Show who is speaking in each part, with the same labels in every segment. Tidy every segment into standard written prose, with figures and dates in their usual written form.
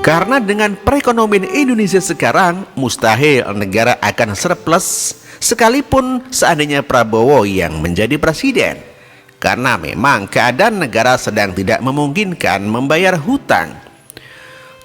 Speaker 1: Karena dengan perekonomian Indonesia sekarang, mustahil negara akan surplus sekalipun seandainya Prabowo yang menjadi presiden. Karena memang keadaan negara sedang tidak memungkinkan membayar hutang.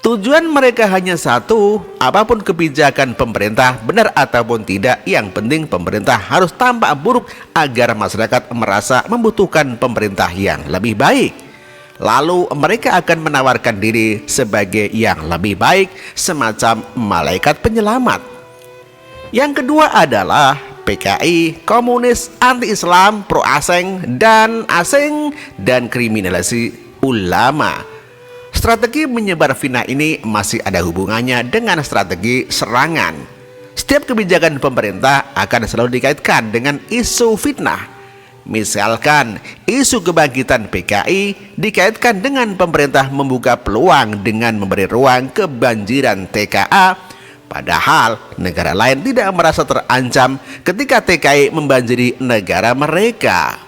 Speaker 1: Tujuan mereka hanya satu, apapun kebijakan pemerintah, benar ataupun tidak, yang penting pemerintah harus tampak buruk agar masyarakat merasa membutuhkan pemerintah yang lebih baik. Lalu mereka akan menawarkan diri sebagai yang lebih baik, semacam malaikat penyelamat. Yang kedua adalah PKI, komunis, anti-Islam, pro-asing, dan asing, dan kriminalisasi ulama. Strategi menyebar fitnah ini masih ada hubungannya dengan strategi serangan. Setiap kebijakan pemerintah akan selalu dikaitkan dengan isu fitnah. Misalkan, isu kebangkitan PKI dikaitkan dengan pemerintah membuka peluang dengan memberi ruang kebanjiran TKA, padahal negara lain tidak merasa terancam ketika TKI membanjiri negara mereka.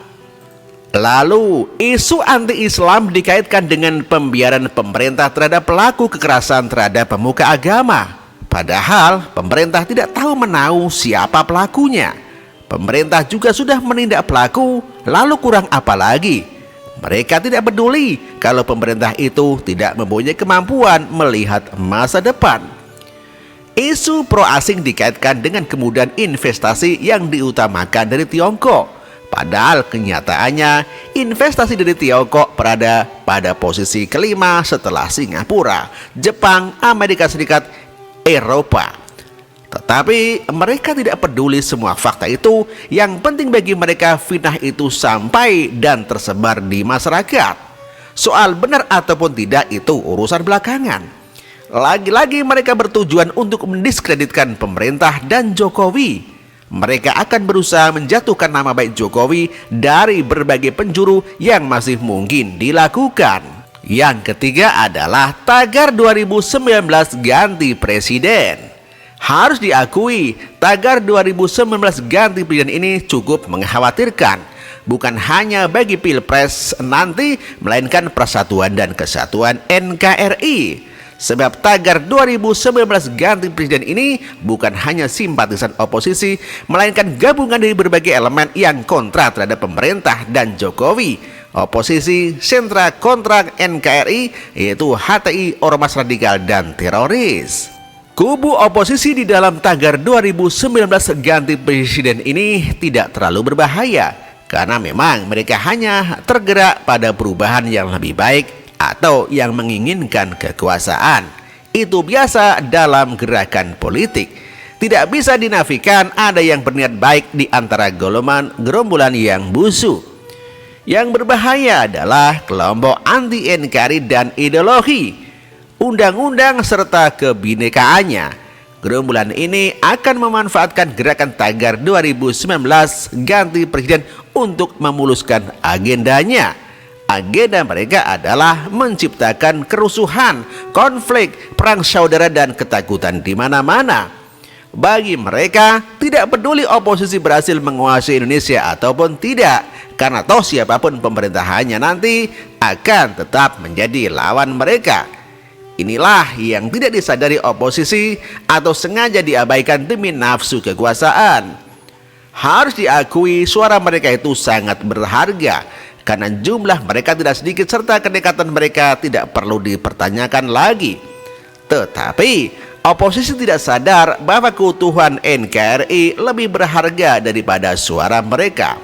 Speaker 1: Lalu, isu anti-Islam dikaitkan dengan pembiaran pemerintah terhadap pelaku kekerasan terhadap pemuka agama. Padahal, pemerintah tidak tahu menahu siapa pelakunya. Pemerintah juga sudah menindak pelaku, lalu kurang apa lagi? Mereka tidak peduli kalau pemerintah itu tidak mempunyai kemampuan melihat masa depan. Isu pro-asing dikaitkan dengan kemudahan investasi yang diutamakan dari Tiongkok. Padahal kenyataannya investasi dari Tiongkok berada pada posisi kelima setelah Singapura, Jepang, Amerika Serikat, Eropa. Tetapi mereka tidak peduli semua fakta itu. Yang penting bagi mereka fitnah itu sampai dan tersebar di masyarakat. Soal benar ataupun tidak itu urusan belakangan. Lagi-lagi mereka bertujuan untuk mendiskreditkan pemerintah dan Jokowi. Mereka akan berusaha menjatuhkan nama baik Jokowi dari berbagai penjuru yang masih mungkin dilakukan. Yang ketiga adalah tagar 2019 ganti presiden. Harus diakui, tagar 2019 ganti presiden ini cukup mengkhawatirkan. Bukan hanya bagi Pilpres nanti, melainkan persatuan dan kesatuan NKRI. Sebab tagar 2019 ganti presiden ini bukan hanya simpatisan oposisi, melainkan gabungan dari berbagai elemen yang kontra terhadap pemerintah dan Jokowi. Oposisi, sentra kontra NKRI, yaitu HTI, ormas radikal, dan teroris. Kubu oposisi di dalam tagar 2019 ganti presiden ini tidak terlalu berbahaya, karena memang mereka hanya tergerak pada perubahan yang lebih baik atau yang menginginkan kekuasaan. Itu biasa dalam gerakan politik. Tidak bisa dinafikan ada yang berniat baik di antara gerombolan yang busuk. Yang berbahaya adalah kelompok anti NKRI dan ideologi, undang-undang serta kebinekaannya. Gerombolan ini akan memanfaatkan gerakan tagar 2019 ganti presiden untuk memuluskan agendanya. Agenda mereka adalah menciptakan kerusuhan, konflik, perang saudara, dan ketakutan di mana-mana. Bagi mereka, tidak peduli oposisi berhasil menguasai Indonesia ataupun tidak, karena toh siapapun pemerintahannya nanti akan tetap menjadi lawan mereka. Inilah yang tidak disadari oposisi atau sengaja diabaikan demi nafsu kekuasaan. Harus diakui suara mereka itu sangat berharga, karena jumlah mereka tidak sedikit serta kedekatan mereka tidak perlu dipertanyakan lagi. Tetapi oposisi tidak sadar bahwa keutuhan NKRI lebih berharga daripada suara mereka.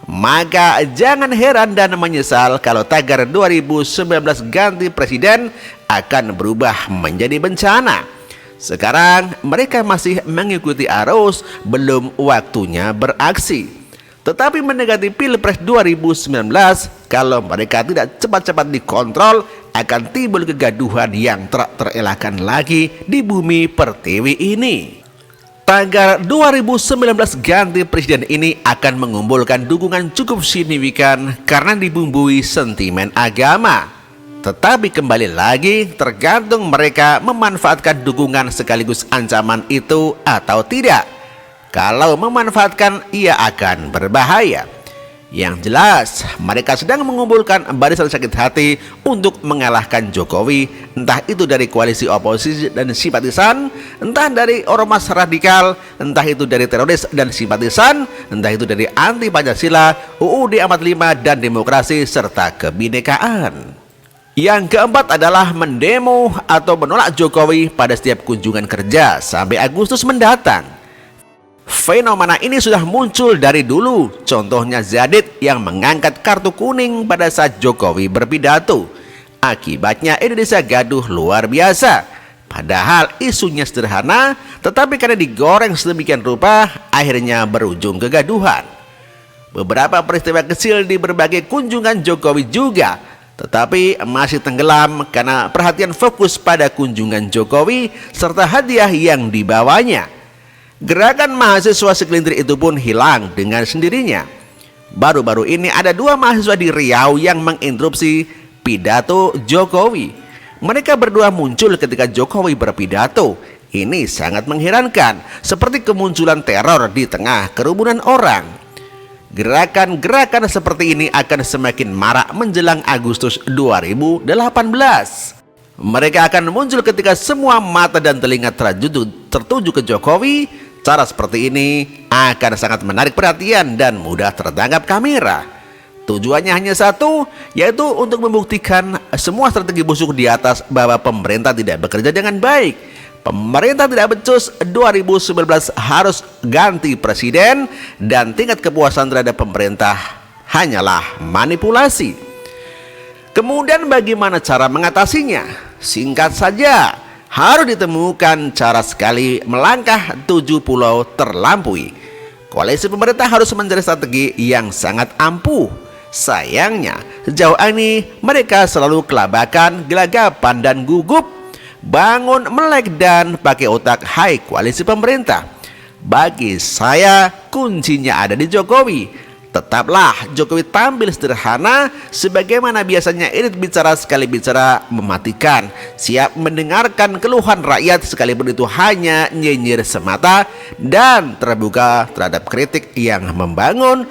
Speaker 1: Maka jangan heran dan menyesal kalau tagar 2019 ganti presiden akan berubah menjadi bencana. Sekarang mereka masih mengikuti arus, belum waktunya beraksi. Tetapi mendekati Pilpres 2019, kalau mereka tidak cepat-cepat dikontrol, akan timbul kegaduhan yang tak terelakkan lagi di bumi pertiwi ini. Tagar 2019 ganti presiden ini akan mengumpulkan dukungan cukup signifikan karena dibumbui sentimen agama. Tetapi kembali lagi, tergantung mereka memanfaatkan dukungan sekaligus ancaman itu atau tidak. Kalau memanfaatkan, ia akan berbahaya. Yang jelas, mereka sedang mengumpulkan barisan sakit hati untuk mengalahkan Jokowi, entah itu dari koalisi oposisi dan simpatisan, entah dari ormas radikal, entah itu dari teroris dan simpatisan, entah itu dari anti Pancasila, UUD 45 dan demokrasi serta kebinekaan. Yang keempat adalah mendemo atau menolak Jokowi pada setiap kunjungan kerja sampai Agustus mendatang. Fenomena ini sudah muncul dari dulu, contohnya Zadid yang mengangkat kartu kuning pada saat Jokowi berpidato. Akibatnya Indonesia gaduh luar biasa. Padahal isunya sederhana, tetapi karena digoreng sedemikian rupa, akhirnya berujung kegaduhan. Beberapa peristiwa kecil di berbagai kunjungan Jokowi juga, tetapi masih tenggelam karena perhatian fokus pada kunjungan Jokowi serta hadiah yang dibawanya. Gerakan mahasiswa segelintir itu pun hilang dengan sendirinya. Baru-baru ini ada 2 mahasiswa di Riau yang menginterupsi pidato Jokowi. Mereka berdua muncul ketika Jokowi berpidato. Ini sangat mengherankan, seperti kemunculan teror di tengah kerumunan orang. Gerakan-gerakan seperti ini akan semakin marak menjelang Agustus 2018. Mereka akan muncul ketika semua mata dan telinga tertuju ke Jokowi. Cara seperti ini akan sangat menarik perhatian dan mudah tertangkap kamera. Tujuannya hanya satu, yaitu untuk membuktikan semua strategi busuk di atas bahwa pemerintah tidak bekerja dengan baik. Pemerintah tidak becus, 2019 harus ganti presiden, dan tingkat kepuasan terhadap pemerintah hanyalah manipulasi. Kemudian bagaimana cara mengatasinya? Singkat saja, harus ditemukan cara sekali melangkah 7 pulau terlampaui. Koalisi pemerintah harus mencari strategi yang sangat ampuh. Sayangnya, sejauh ini mereka selalu kelabakan, gelagapan dan gugup. Bangun, melek dan pakai otak, hai koalisi pemerintah. Bagi saya, kuncinya ada di Jokowi. Tetaplah Jokowi tampil sederhana, sebagaimana biasanya irit bicara sekali bicara mematikan, siap mendengarkan keluhan rakyat sekalipun itu hanya nyinyir semata, dan terbuka terhadap kritik yang membangun.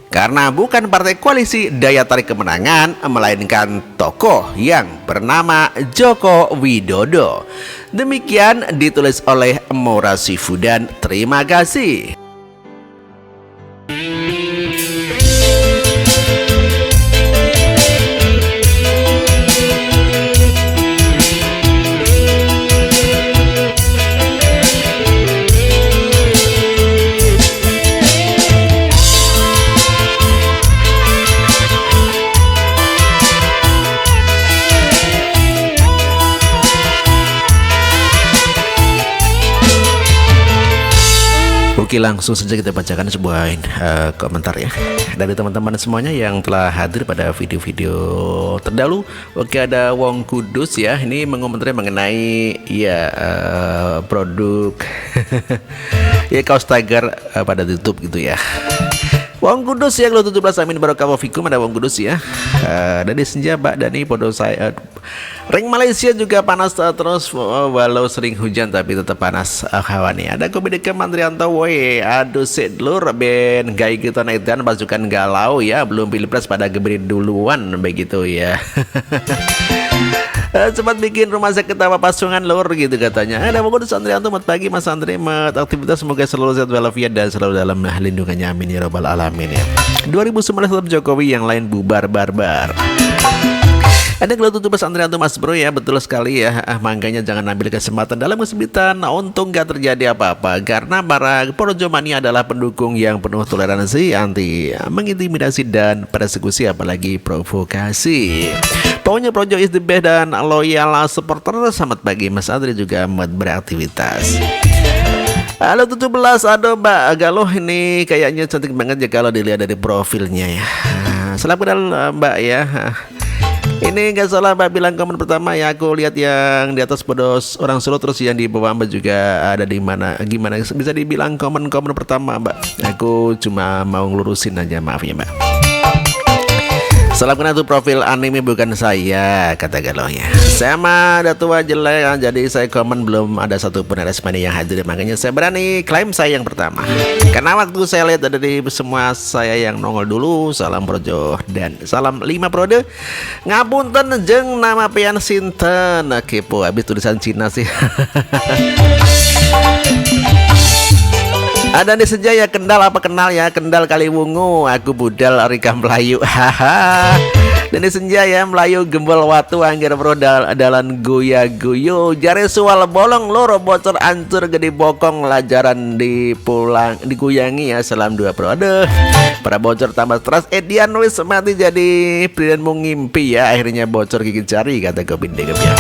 Speaker 1: Karena bukan partai koalisi daya tarik kemenangan, melainkan tokoh yang bernama Joko Widodo. Demikian ditulis oleh Mora Sifudan. Terima kasih. Oke, langsung saja kita bacakan sebuah komentar ya dari teman-teman semuanya yang telah hadir pada video-video terdahulu. Oke, ada Wong Kudus ya, ini mengomentari mengenai ya produk ya kaos Tiger pada YouTube gitu ya. Wong Kudus ya, kalau 17 amin barokah fikum, ada Wong Kudus ya. Dari Senja Mbak Dani podo saya. Ring Malaysia juga panas terus walau sering hujan tapi tetap panas hawannya. Ada Komedika Mandrianto woi, aduh sedlur ben gay gitu naik dan pasukan galau ya, belum pilpres pada geberi duluan begitu ya. Cepat bikin rumah sakit apa pasungan lur gitu katanya. Ada Bogor Andrianto, selamat pagi Mas Andre, aktivitas semoga selalu sehat walafiat dan selalu dalam lindungannya, amin ya robbal alamin ya. 2019 tetap Jokowi, yang lain bubar barbar. Ada Gelut Tutup Andrianto Mas Bro ya, betul sekali ya. Makanya jangan ambil kesempatan dalam kesempitan. Untung gak terjadi apa-apa, karena para Porojomania adalah pendukung yang penuh toleransi, anti mengintimidasi dan persekusi apalagi provokasi. Pokoknya Projo is the best dan loyal supporter. Selamat pagi Mas Andre juga beraktivitas. Halo 17, aduh Mbak Galuh ini kayaknya cantik banget ya kalau dilihat dari profilnya ya. Selamat kenal Mbak ya. Ini gak salah Mbak bilang komen pertama ya, aku lihat yang di atas podos orang Solo, terus yang di bawah Mbak juga ada di mana, gimana bisa dibilang komen-komen pertama Mbak. Aku cuma mau ngelurusin aja, maaf ya Mbak. Salam kenal tuh profil anime bukan saya, kata Galoya. Saya mah udah tua jelek, jadi saya komen belum ada satupun responden yang hadir. Makanya saya berani klaim saya yang pertama. Karena waktu saya lihat ada di semua saya yang nongol dulu. Salam Projo dan salam 5 Prode. Ngapunten jeng nama pian sinten. Kepo habis tulisan Cina sih. Ada di Sejaya Kendal, apa kenal ya? Kendal Kaliwungu, aku budal Rika Melayu. Haha. Dan di Senjaya Melayu gembol watu angger brodal adalan goya guyo jare sual bolong loro bocor ancur gede bokong lajaran dipulang diguyangi ya. Salam 2 Prode. Para bocor tambah stres Edian wis mati jadi pridan mau ngimpi ya. Akhirnya bocor gigi jari kata Kopi Degem ya.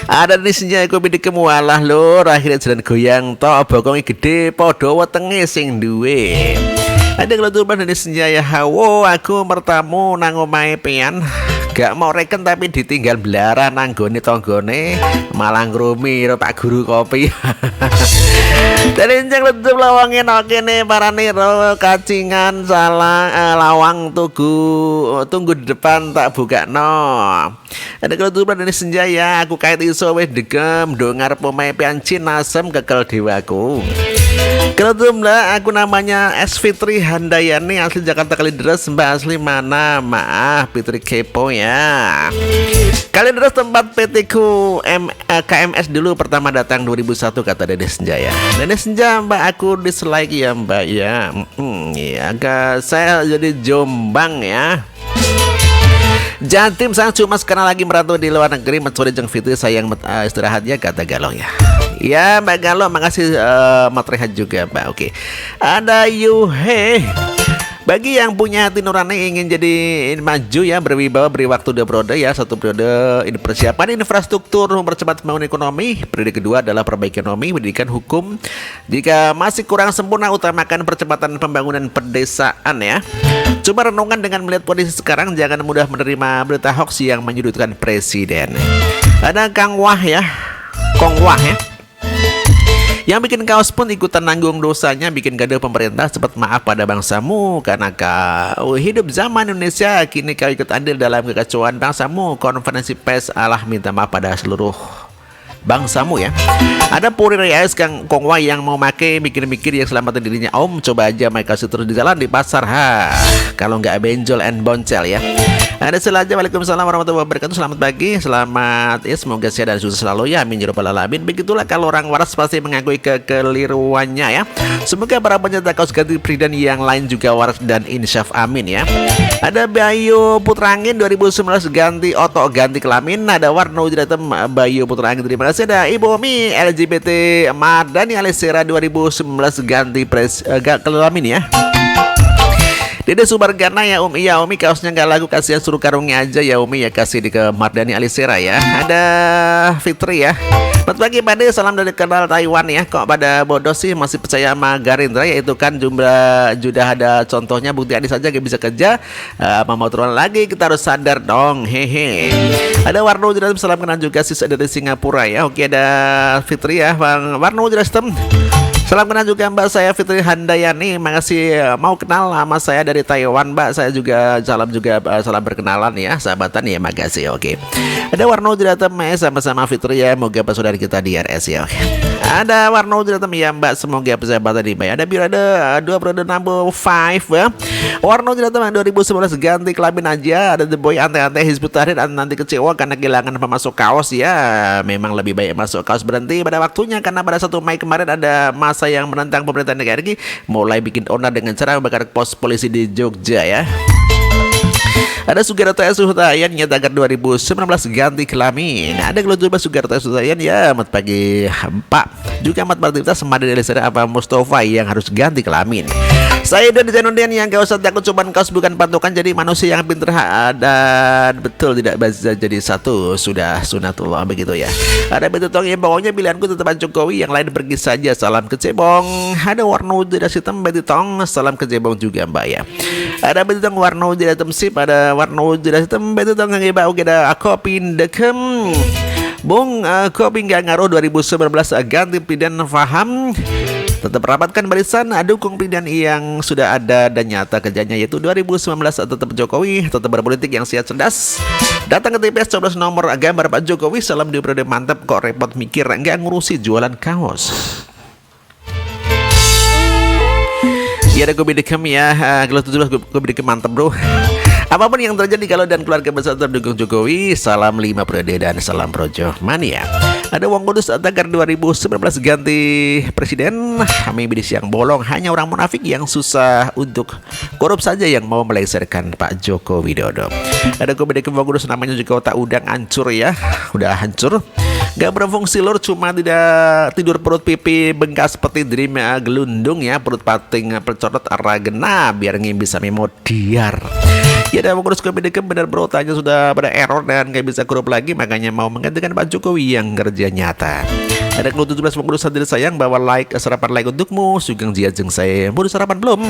Speaker 1: Ada di senja kopi di kemualah lur akhirnya jalan goyang tok bokongi gede podo wetenge sing duwe. Ada kelutupan dari senja ya hawo aku mertamu nang omahe pian gak mau reken tapi ditinggal belara nanggone tonggone malah ngrumi Pak Guru kopi. Dari injang letup lawangin oke nih para niro kacingan salah lawang tunggu di depan tak buka no. Ada kelutupan dari senja ya aku kait iso weh degem dongar pemain piancin nasem kekel dewaku. Kelutum lah aku namanya S Fitri Handayani asli Jakarta Kalideres. Mbak asli mana? Maaf Fitri kepo ya. Kalideres tempat PT ku KMS dulu pertama datang 2001 kata Dede Senjaya. Dede Senja Mbak aku dislike ya Mbak ya. Ya agak saya jadi Jombang ya. Jatim sang cuma sekarang lagi merantau di luar negeri mencuri jeng Fitri sayang istirahatnya kata Galong ya. Ya Mbak Galong makasih matrehat juga Mbak. Oke. Ada Yuhe. Bagi yang punya hati nurani ingin jadi maju ya berwibawa beri waktu 2 periode ya. 1 periode ini persiapan infrastruktur mempercepat pembangunan ekonomi. Periode kedua adalah perbaiki ekonomi, pendidikan, hukum. Jika masih kurang sempurna utamakan percepatan pembangunan pedesaan ya. Coba renungkan dengan melihat kondisi sekarang jangan mudah menerima berita hoax yang menyudutkan presiden. Ada Kang Wah ya. Kong Wah ya. Yang bikin kaos pun ikutan nanggung dosanya bikin gaduh pemerintah cepat maaf pada bangsamu karena kau hidup zaman Indonesia kini kau ikut andil dalam kekacauan bangsamu. Konferensi pers Allah minta maaf pada seluruh bangsamu ya. Ada Puri Reyes Kang Kongwa yang mau make mikir-mikir yang selamatkan dirinya om coba aja mereka kasih terus di jalan di pasar kalau nggak benjol and boncel ya. Ada selaja Waalaikumsalam warahmatullahi wabarakatuh. Selamat pagi, selamat ya semoga sehat dan sukses selalu ya amin ya rabbal alamin. Begitulah kalau orang waras pasti mengakui kekeliruannya ya. Semoga para pencetak kaos ganti Pridan yang lain juga waras dan insyaf amin ya. Ada Bayu Putrangin 2019 ganti otok ganti kelamin. Ada Warno Jiratem Bayu Putrangin terima kasih. Ada Ibu Omi LGBT Mardani Alisera 2019 ganti kelamin ya. Dede Subargana ya Umi ya Umi kaosnya nggak lagu kasihan suruh karungnya aja ya Umi ya kasih di ke Mardani Alisera ya. Ada Fitri ya. Selamat pagi Pade salam dari kenal Taiwan ya. Kok pada bodoh sih masih percaya sama Garindra ya itu kan jumlah sudah ada contohnya bukti Adi saja gak bisa kerja mau turun lagi kita harus sadar dong hehe. Ada Warno Jiratem salam kenal juga sis dari Singapura ya. Oke ada Fitri ya Bang Warno Jiratem. Salam kenal juga Mbak saya Fitri Handayani. Makasih mau kenal sama saya dari Taiwan Mbak. Saya juga salam berkenalan ya sahabatan ya makasih oke. Ada Warno Jiratem sama-sama Fitri ya. Moga saudara kita di RS ya oke. Ada Warno Jiratem ya Mbak semoga persahabatan di Mbak. Ada biar ada 2 periode number 5 ya. Warno Jiratem 2019 ganti kelamin aja. Ada The Boy ante-ante Hizbut Tahrir nanti kecewa karena kehilangan pemasok kaos ya. Memang lebih baik masuk kaos berhenti pada waktunya karena pada 1 Mei kemarin ada masa yang menentang pemerintahan negara ini mulai bikin onar dengan cara membakar pos polisi di Jogja ya. Ada Sugarto Suhtayan nyatakan 2019 ganti kelamin. Ada kelutupan Sugarto Suhtayan ya. Selamat pagi Pak. Juga amat beraktivitas semada dari saya apa Mustafa yang harus ganti kelamin. Saya dari Janundian yang gak usah takut cuman kaos bukan patokan jadi manusia yang pintar dan betul tidak bisa jadi satu sudah sunatullah begitu ya. Ada Betutong ya pokoknya pilihanku tetap Jokowi yang lain pergi saja salam ke Cebong. Ada Warno tidak sistem Betutong salam ke Cebong juga Mbak ya. Ada Betutong Warno tidak temsip ada Warno tidak sistem Betutong yang iba oke ada aku pindekem. Bung kopi nggak ngaruh 2019 ganti Pridan faham. Tetap rapatkan barisan, dukung pilihan yang sudah ada dan nyata kerjanya, yaitu 2019 tetap Jokowi, tetap berpolitik yang sehat cerdas. Datang ke TPS coblos nomor gambar Pak Jokowi, salam di periode mantap, kok repot mikir nggak ngurusi jualan kaos. Ya ada gue bidikam ya, kalau 17 gue bidikam mantap bro. Apapun yang terjadi kalau dan keluarga besar terdukung Jokowi, salam 5 periode dan salam projo mania. Ada uang kudus tagar 2019 ganti presiden, kami bidis yang bolong, hanya orang munafik yang susah untuk korup saja yang mau melengsarkan Pak Joko Widodo. Ada komedi uang kudus namanya juga otak udang hancur ya, udah hancur. Gak berfungsi lur, cuma tidak tidur perut pipi bengkas seperti dream ya, gelundung ya, perut pating percodot arah gena biar bisa memodiar. Ya ada mengurus komedi benar bro, tanya sudah pada error dan gak bisa korup lagi, makanya mau menggantikan Pak Jokowi yang kerja nyata. Ada keluh 17 mengurus hadir sayang, bawa like sarapan like untukmu, sugeng jiajeng saya, baru sarapan belum?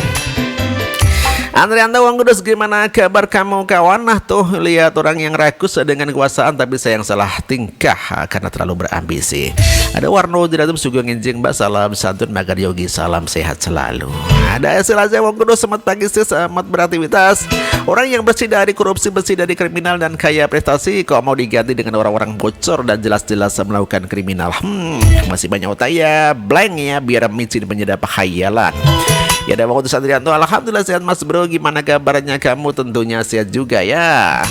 Speaker 1: Andrianto Uang Kudus, gimana kabar kamu kawan? Nah tuh lihat orang yang rakus dengan kekuasaan tapi sayang salah tingkah karena terlalu berambisi. Ada Warno Jiratum Sugeng Injing Mbak, salam santun Magar Yogi, salam sehat selalu. Ada Esilazia Uang Kudus, selamat pagi sis, selamat beraktivitas. Orang yang bersih dari korupsi, bersih dari kriminal dan kaya prestasi, kok mau diganti dengan orang-orang bocor dan jelas-jelas melakukan kriminal? Masih banyak otak ya, blank ya, biar micin menyedap khayalan. Ya ada waktu Andrianto, alhamdulillah sehat mas bro, gimana kabarnya kamu? Tentunya sehat juga ya.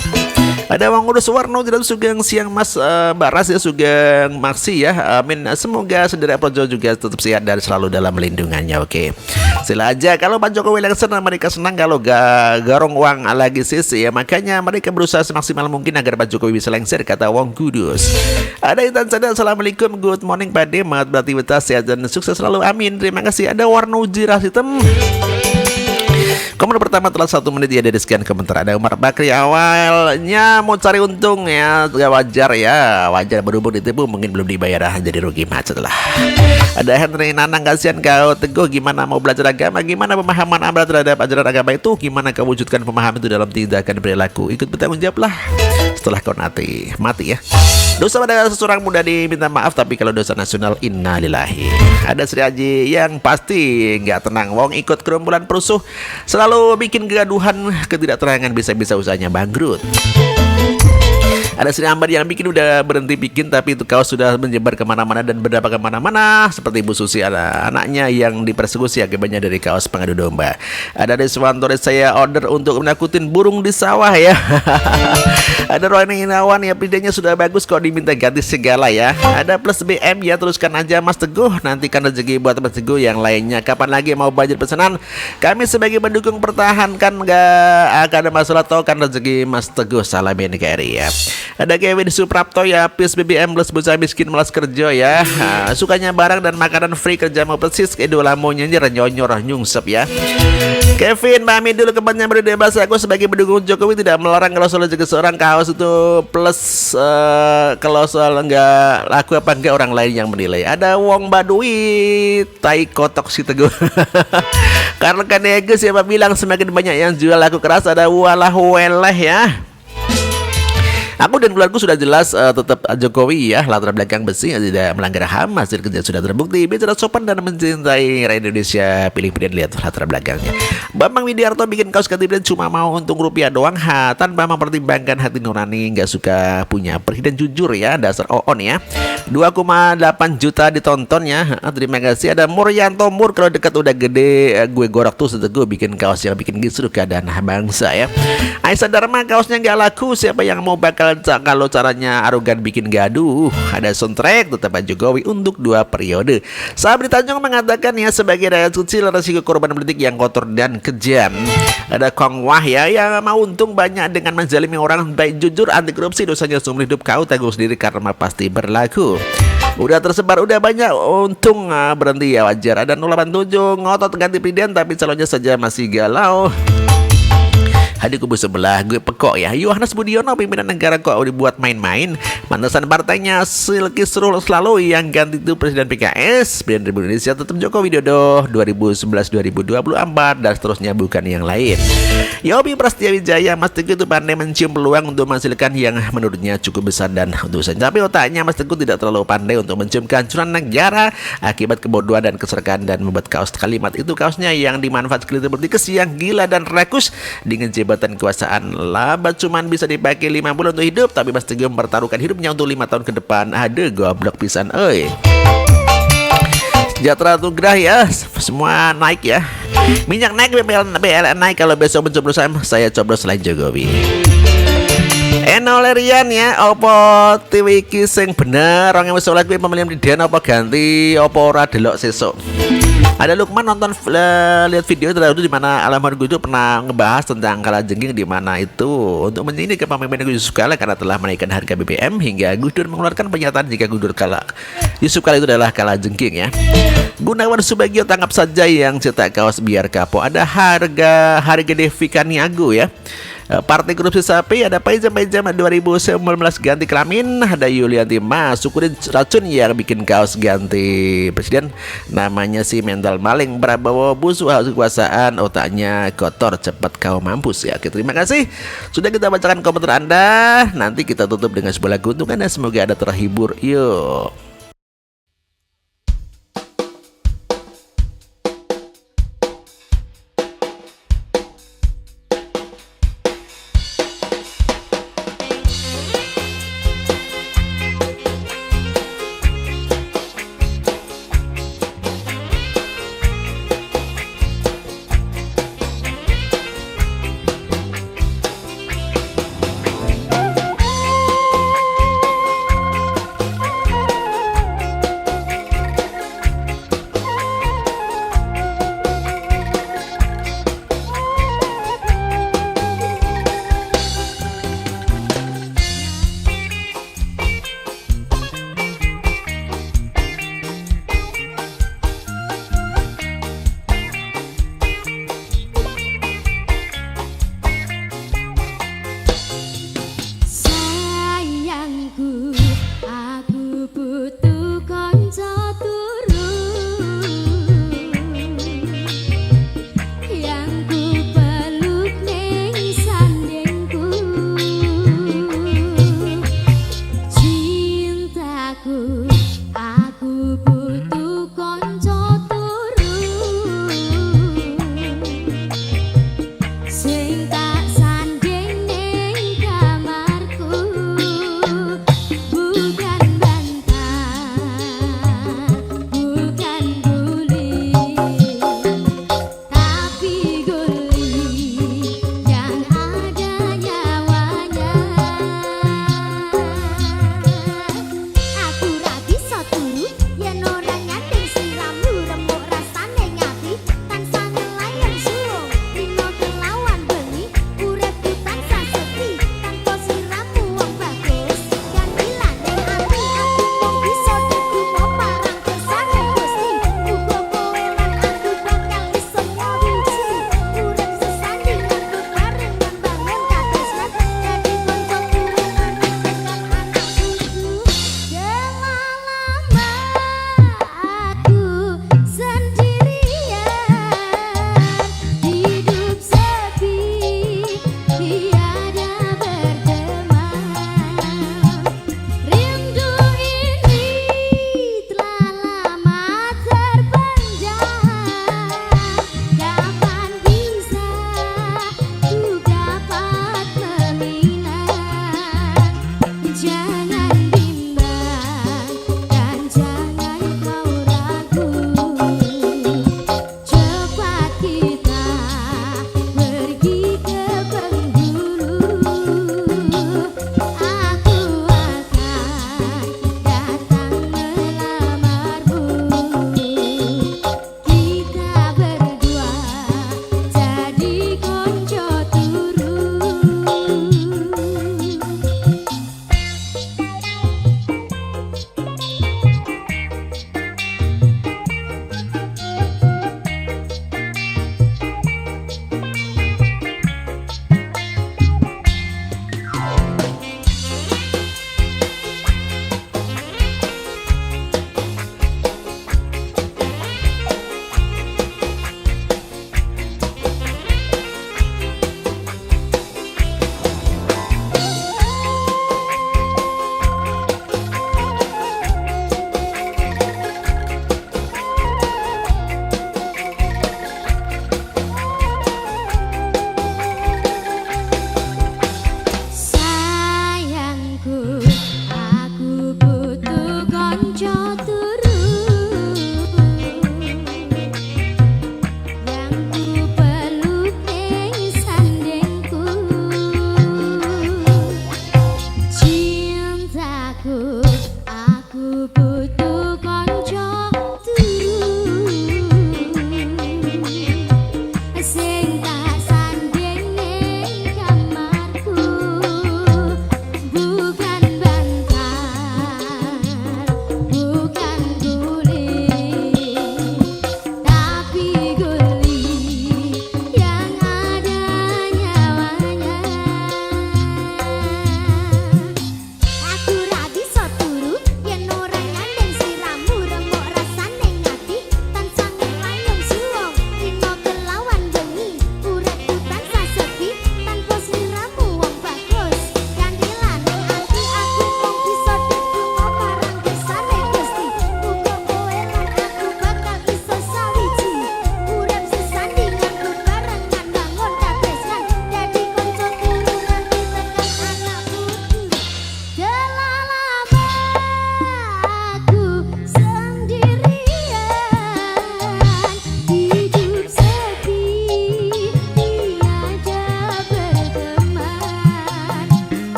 Speaker 1: Ada Wang Urus Warno Jiratum Sugeng siang mas, Baras ya Sugeng Maksi ya, amin. Semoga saudara projo juga tetap sehat dan selalu dalam lindungannya. Oke, sila aja kalau Pak Jokowi yang senang, mereka senang kalau gak garong uang lagi sis ya, makanya mereka berusaha semaksimal mungkin agar Pak Jokowi bisa lengser, kata Wong Kudus. Ada Intan Sada, assalamualaikum, good morning Pak De, semangat beraktivitas sehat dan sukses selalu, amin, terima kasih. Ada Warno Jirah Hitam, komentar pertama telah 1 menit ya dari sekian komentar. Ada Umar Bakri, awalnya mau cari untung ya, gak wajar ya, wajar berhubung ditipu mungkin belum dibayar jadi rugi macet lah. Ada Henry Nanang, kasihan kau Teguh, gimana mau belajar agama, gimana pemahaman Anda terhadap ajaran agama itu, gimana kau wujudkan pemahaman itu dalam tindakan perilaku, ikut bertanggung jawab lah setelah kau mati ya. Dosa pada seseorang mudah diminta maaf, tapi kalau dosa nasional innalillahi. Ada Sri Haji yang pasti nggak tenang, wong ikut kerombolan perusuh selalu bikin kegaduhan, ketidakterangan, bisa-bisa usahanya bangkrut. Ada Sri Ambar yang bikin udah berhenti bikin, tapi itu kaos sudah menyebar kemana-mana dan berdampak kemana-mana. Seperti Ibu Susi, ada anaknya yang dipersekusi akibatnya dari kaos pengadu domba. Ada Deswanto, saya order untuk menakutin burung di sawah ya. Ada Roy Inawan ya, pidanya sudah bagus kok diminta ganti segala ya. Ada Plus BM ya, teruskan aja Mas Teguh, nantikan rezeki buat Mas Teguh. Yang lainnya kapan lagi mau budget pesanan, kami sebagai pendukung pertahankan, gak akan ada masalah, tau kan rezeki Mas Teguh, salam NKRI ya. Ada Kevin Suprapto ya, Pis BBM plus bocah miskin malas kerja ya. Sukanya barang dan makanan free, kerja mau persis idola mau nyenyer nyonyor nyungsep ya. Kevin pamit dulu, kebanyakan berdebas. Aku sebagai pendukung Jokowi tidak melarang kalau soal rezeki seorang kaos itu plus, kalau soal enggak laku apa enggak orang lain yang menilai. Ada Wong Badui, tai kotok si Teguh. Karena kan ego siapa bilang semakin banyak yang jual laku keras. Ada walah weleh ya. Aku dan keluarga sudah jelas tetap Jokowi ya, latar belakang besi, tidak melanggar HAM, hasil kerja sudah terbukti, bicara sopan dan mencintai rakyat Indonesia, pilih-pilih lihat latar belakangnya. Bambang Widiarto bikin kaos ganti presiden cuma mau untung rupiah doang, tanpa mempertimbangkan hati nurani, nggak suka punya presiden jujur ya, dasar oon ya. 2,8 juta ditonton ya, terima kasih. Ada Muryanto Mur, kalau dekat udah gede gue gorok tuh Teguh bikin kaos yang bikin kisruh keadaan bangsa ya. Aisyah Dharma, kaosnya nggak laku, siapa yang mau bakal kalau caranya arogan bikin gaduh. Ada soundtrack tetap Pak Jokowi untuk 2 periode. Sabri Tanjung mengatakan ya, sebagai rakyat kecil resiko korban politik yang kotor dan kejam. Ada Kong Wah ya, yang mau untung banyak dengan menzalimi orang, baik jujur anti korupsi, dosanya seumur hidup kau tanggung sendiri karena pasti berlaku. Udah tersebar, udah banyak untung, berhenti ya wajar. Ada 087 ngotot ganti presiden tapi calonnya saja masih galau. Di kubu sebelah gue pekok ya, Yohanes Budiono pimpinan negara kok dibuat main-main. Mantesan partainya Silky Srul selalu, yang ganti itu Presiden PKS, Presiden Republik Indonesia tetap Joko Widodo 2011-2024 dan seterusnya, bukan yang lain. Yopi Prasetya Wijaya, Mas Teguh itu pandai mencium peluang untuk menghasilkan yang menurutnya cukup besar, dan untuk mencapai otaknya Mas Teguh tidak terlalu pandai untuk mencium kehancuran negara akibat kebodohan dan keserakahan, dan membuat kaos kalimat itu kaosnya yang dimanfaatkan politikus yang gila dan rakus dengan jabatan kekuasaan. Laba cuman bisa dipakai 5 bulan untuk hidup, tapi Mas Teguh mempertaruhkan hidupnya untuk 5 tahun ke depan. Aduh, goblok pisan euy. Sejahtera Nugrah ya, semua naik ya. Minyak naik, BLN naik. Kalau besok mencoblos saya coblos selain Jokowi. Enolerian ya, opo tiwiki sing bener orang yang sholat kuwi pemilihan presiden apa ganti opo ora delok sesuk. Ada Lukman nonton lihat video terdahulu di mana Almarhum Gus Dur pernah ngebahas tentang kalajengking, di mana itu untuk menyindir kepemimpinan Yusuf Kala karena telah menaikkan harga BBM, hingga Gus Dur mengeluarkan pernyataan jika Gus Dur Yusuf Kala itu adalah kalajengking ya. Gunawan Subagio tangkap saja yang cetak kaos biar kapok. Ada harga Devika Niago ya. Partai korupsi sapi, ada Pajam 2019 ganti kelamin, ada Yulianti Mas syukurin racun yang bikin kaos ganti presiden, namanya si mental maling Prabowo busuk haus kekuasaan, otaknya kotor, cepat kau mampus ya. Oke, terima kasih sudah kita bacakan komentar Anda. Nanti kita tutup dengan sebuah lagu untuk Anda, semoga Anda terhibur. Yuk.